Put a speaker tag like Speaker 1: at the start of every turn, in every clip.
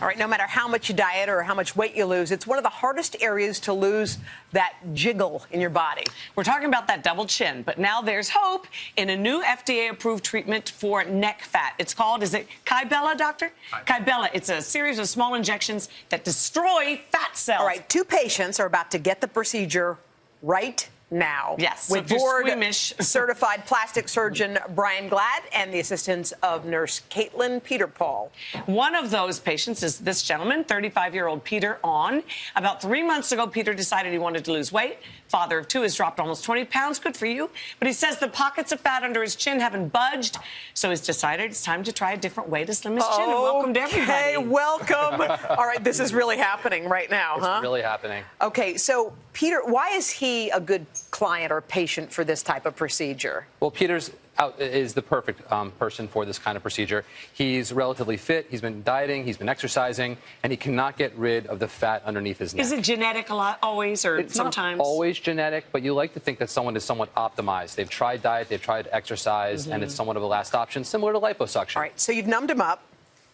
Speaker 1: All right, no matter how much you diet or how much weight you lose, it's one of the hardest areas to lose that jiggle in your body.
Speaker 2: We're talking about that double chin, but now there's hope in a new FDA-approved treatment for neck fat. It's called, is it Kybella, doctor? Kybella. It's a series of small injections that destroy fat cells.
Speaker 1: All right, 2 patients are about to get the procedure right now.
Speaker 2: Yes,
Speaker 1: with
Speaker 2: so
Speaker 1: board
Speaker 2: certified
Speaker 1: plastic surgeon Brian Glatt and the assistance of nurse Caitlin Peter-Paul.
Speaker 2: One of those patients is this gentleman, 35-year-old Peter On. About 3 months ago, Peter decided he wanted to lose weight. Father of 2 has dropped almost 20 pounds. Good for you. But he says the pockets of fat under his chin haven't budged. So he's decided it's time to try a different way to slim his chin. And welcome to everybody.
Speaker 1: Hey, welcome. All right, this is really happening right now, huh?
Speaker 3: It's really happening.
Speaker 1: Okay, so Peter, why is he a good client or patient for this type of procedure?
Speaker 3: Well, Peter's is the perfect person for this kind of procedure. He's relatively fit, he's been dieting, he's been exercising, and he cannot get rid of the fat underneath his neck.
Speaker 2: Is it genetic a lot, always, or
Speaker 3: it's
Speaker 2: sometimes?
Speaker 3: Not always genetic, but you like to think that someone is somewhat optimized. They've tried diet, they've tried exercise, and it's somewhat of a last option, similar to liposuction.
Speaker 1: All right, so you've numbed him up,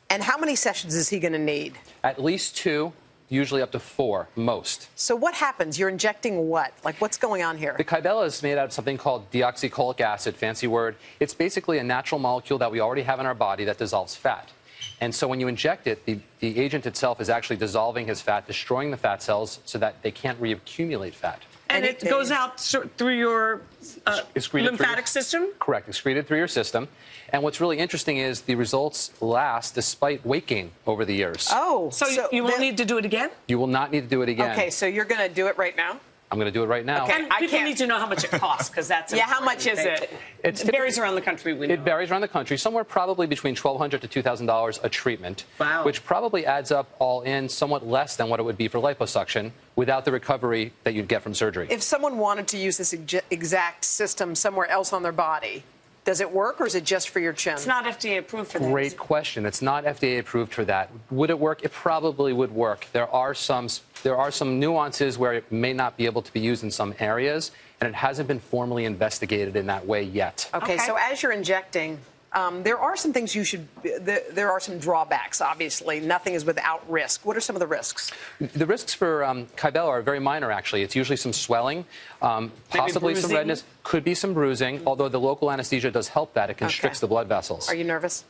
Speaker 1: and how many sessions is he going to need?
Speaker 3: At least 2. Usually up to 4, most.
Speaker 1: So what happens? You're injecting what? Like, what's going on here?
Speaker 3: The Kybella is made out of something called deoxycholic acid, fancy word. It's basically a natural molecule that we already have in our body that dissolves fat. And so when you inject it, the agent itself is actually dissolving his fat, destroying the fat cells so that they can't reaccumulate fat.
Speaker 2: And it goes out through your lymphatic system?
Speaker 3: Correct. Excreted through your system. And what's really interesting is the results last despite weight gain over the years.
Speaker 1: Oh.
Speaker 2: So you won't need to do it again?
Speaker 3: You will not need to do it again.
Speaker 1: Okay, so you're going to do it right now?
Speaker 3: I'm going to do it right now.
Speaker 2: Okay. And people need to know how much it costs, because that's
Speaker 1: yeah, how much is it?
Speaker 3: It
Speaker 2: varies around the country, we know.
Speaker 3: It varies around the country, somewhere probably between $1,200 to $2,000 a treatment,
Speaker 2: wow.
Speaker 3: Which probably adds up all in somewhat less than what it would be for liposuction without the recovery that you'd get from surgery.
Speaker 1: If someone wanted to use this exact system somewhere else on their body, does it work, or is it just for your chin?
Speaker 2: It's not FDA approved for that.
Speaker 3: Great question. It's not FDA approved for that. Would it work? It probably would work. There are some nuances where it may not be able to be used in some areas, and it hasn't been formally investigated in that way yet.
Speaker 1: Okay. So as you're injecting, there are some things you should. There are some drawbacks. Obviously, nothing is without risk. What are some of the risks?
Speaker 3: The risks for Kybella are very minor, actually. It's usually some swelling, possibly some redness, could be some bruising. Although the local anesthesia does help that; it constricts the blood vessels.
Speaker 1: Are you nervous?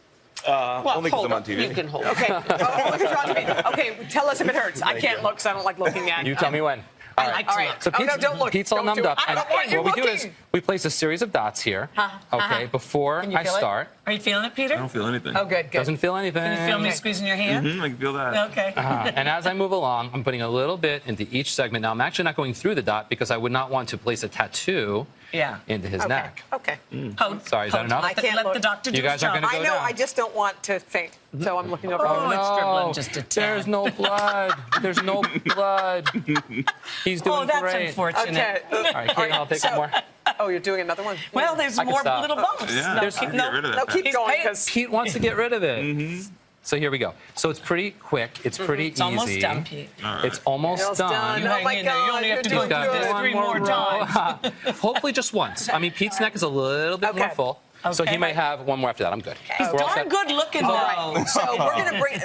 Speaker 2: Well,
Speaker 4: only because I'm on TV.
Speaker 2: You can hold.
Speaker 1: Okay. Only because you're on TV. Okay. Tell us if it hurts. I can't look because I don't like looking at.
Speaker 3: You tell me when.
Speaker 2: All right.
Speaker 3: So Pete's,
Speaker 1: don't look.
Speaker 3: Pete's all numbed up.
Speaker 1: I don't want you
Speaker 3: what we do is
Speaker 1: looking.
Speaker 3: we place a series of dots here. Okay, before I start.
Speaker 2: Are you feeling it, Peter?
Speaker 4: I don't feel anything.
Speaker 1: Oh, good.
Speaker 3: Doesn't feel anything.
Speaker 2: Can you feel me squeezing your hand?
Speaker 4: I can feel that.
Speaker 2: Okay.
Speaker 3: And as I move along, I'm putting a little bit into each segment. Now, I'm actually not going through the dot because I would not want to place a tattoo into his neck.
Speaker 1: Okay.
Speaker 3: Sorry, is that enough?
Speaker 1: I can't
Speaker 2: let
Speaker 1: look.
Speaker 2: the doctor do
Speaker 3: You guys
Speaker 2: his
Speaker 3: aren't
Speaker 2: job.
Speaker 3: gonna
Speaker 1: I know.
Speaker 3: down.
Speaker 1: I just don't want to faint, so I'm looking over.
Speaker 2: Oh, it's dribbling just a tad.
Speaker 3: There's no blood. There's no blood. He's doing
Speaker 2: that's
Speaker 3: great.
Speaker 2: unfortunate.
Speaker 1: Okay.
Speaker 3: All right, Kate, I'll take one more.
Speaker 1: Oh, you're doing another one?
Speaker 2: Well, there's
Speaker 3: I can
Speaker 2: more
Speaker 3: stop.
Speaker 2: little bumps.
Speaker 4: Yeah,
Speaker 2: No,
Speaker 4: I can get rid of that.
Speaker 1: No, keep
Speaker 2: He's
Speaker 1: going.
Speaker 2: paying.
Speaker 1: 'Cause
Speaker 3: Pete wants to get rid of it. So here we go. So it's pretty quick. It's pretty
Speaker 2: It's almost
Speaker 3: easy.
Speaker 2: done, Pete.
Speaker 3: It's almost
Speaker 1: Almost
Speaker 3: done.
Speaker 1: done.
Speaker 2: You
Speaker 1: Oh
Speaker 2: hang
Speaker 1: my
Speaker 2: in there. You
Speaker 1: God,
Speaker 2: only have to
Speaker 1: you're
Speaker 2: go
Speaker 1: doing
Speaker 2: through this
Speaker 1: good.
Speaker 2: 3 more times.
Speaker 3: Hopefully just once. I mean, Pete's neck is a little bit more full. So he may have one more after that. I'm good.
Speaker 2: He's
Speaker 3: We're all
Speaker 2: darn
Speaker 3: set.
Speaker 2: good looking,
Speaker 1: All
Speaker 2: though.
Speaker 1: right. So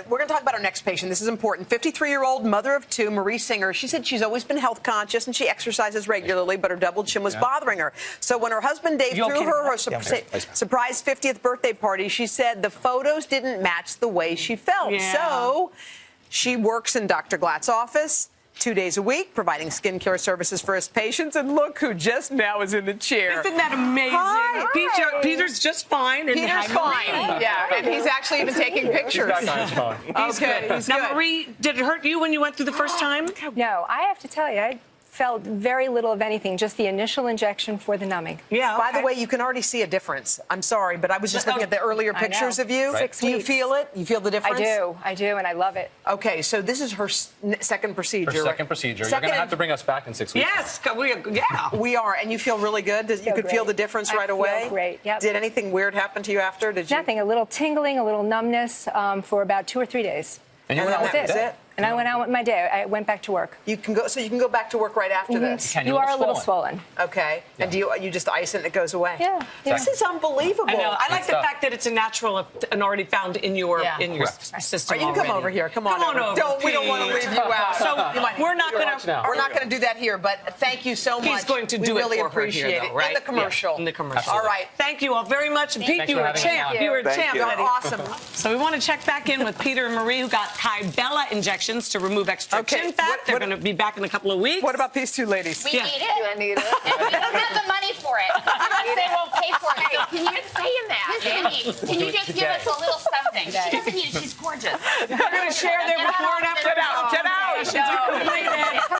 Speaker 1: we're gonna talk about our next patient. This is important. 53-year-old mother of 2, Marie Singer. She said she's always been health conscious and she exercises regularly, but her double chin was bothering her. So when her husband Dave threw her surprise 50th birthday party, she said the photos didn't match the way she felt.
Speaker 2: Yeah.
Speaker 1: So she works in Dr. Glatt's office 2 days a week, providing skincare services for his patients. And look who just now is in the chair.
Speaker 2: Isn't that amazing?
Speaker 1: Hi.
Speaker 2: Peter's just fine. And
Speaker 1: Peter's fine. Yeah, and he's actually even taking pictures.
Speaker 2: He's good.
Speaker 1: He's
Speaker 2: Now,
Speaker 1: good.
Speaker 2: Marie, did it hurt you when you went through the first time?
Speaker 5: No, I have to tell you, I felt very little of anything, just the initial injection for the numbing.
Speaker 2: Yeah.
Speaker 1: By the way, you can already see a difference. I'm sorry, but I was just looking at the earlier
Speaker 5: I
Speaker 1: pictures
Speaker 5: know.
Speaker 1: of you.
Speaker 5: 6
Speaker 1: Do you
Speaker 5: weeks.
Speaker 1: feel it? You feel the difference?
Speaker 5: I do, and I love it.
Speaker 1: Okay, so this is her second procedure.
Speaker 3: Her second procedure. You're going to have to bring us back in 6 weeks.
Speaker 2: Yes. Yeah.
Speaker 1: We are, and you feel really good? You could feel
Speaker 5: great.
Speaker 1: the difference
Speaker 5: I
Speaker 1: right
Speaker 5: feel
Speaker 1: away?
Speaker 5: great, yep.
Speaker 1: Did anything weird happen to you after? Did you?
Speaker 5: Nothing, a little tingling, a little numbness for about 2 or 3 days.
Speaker 3: And you
Speaker 1: And
Speaker 3: went
Speaker 1: then
Speaker 3: out
Speaker 1: that
Speaker 3: with
Speaker 1: was
Speaker 3: it.
Speaker 1: it?
Speaker 5: And I went out with my day. I went back to work.
Speaker 1: You can go, so you can go back to work right after this.
Speaker 5: You are a little swollen.
Speaker 1: Okay. And do you just ice it and it goes away?
Speaker 5: Yeah.
Speaker 1: This is unbelievable.
Speaker 2: I know. I like the fact that it's a natural and already found in your system.
Speaker 1: You can come over here. Come on over. We don't want to leave you out.
Speaker 2: So we're not
Speaker 1: going to do that here, but thank you so much.
Speaker 2: He's going to do
Speaker 1: it. We really
Speaker 2: for her
Speaker 1: appreciate
Speaker 2: here, though,
Speaker 1: it.
Speaker 2: right?
Speaker 1: In the commercial.
Speaker 2: Yeah, in the commercial.
Speaker 1: All right.
Speaker 2: Thank you all very much. Pete, you were a champ. You were a champ.
Speaker 1: You're awesome.
Speaker 2: So we want to check back in with Peter and Marie, who got Kybella injections to remove extra chin fat. They're going to be back in a couple of weeks.
Speaker 1: What about these two ladies?
Speaker 4: We need it. I need it. And we don't have the money for it. They won't pay for it. So can you just say in that? Can you just give us a little something?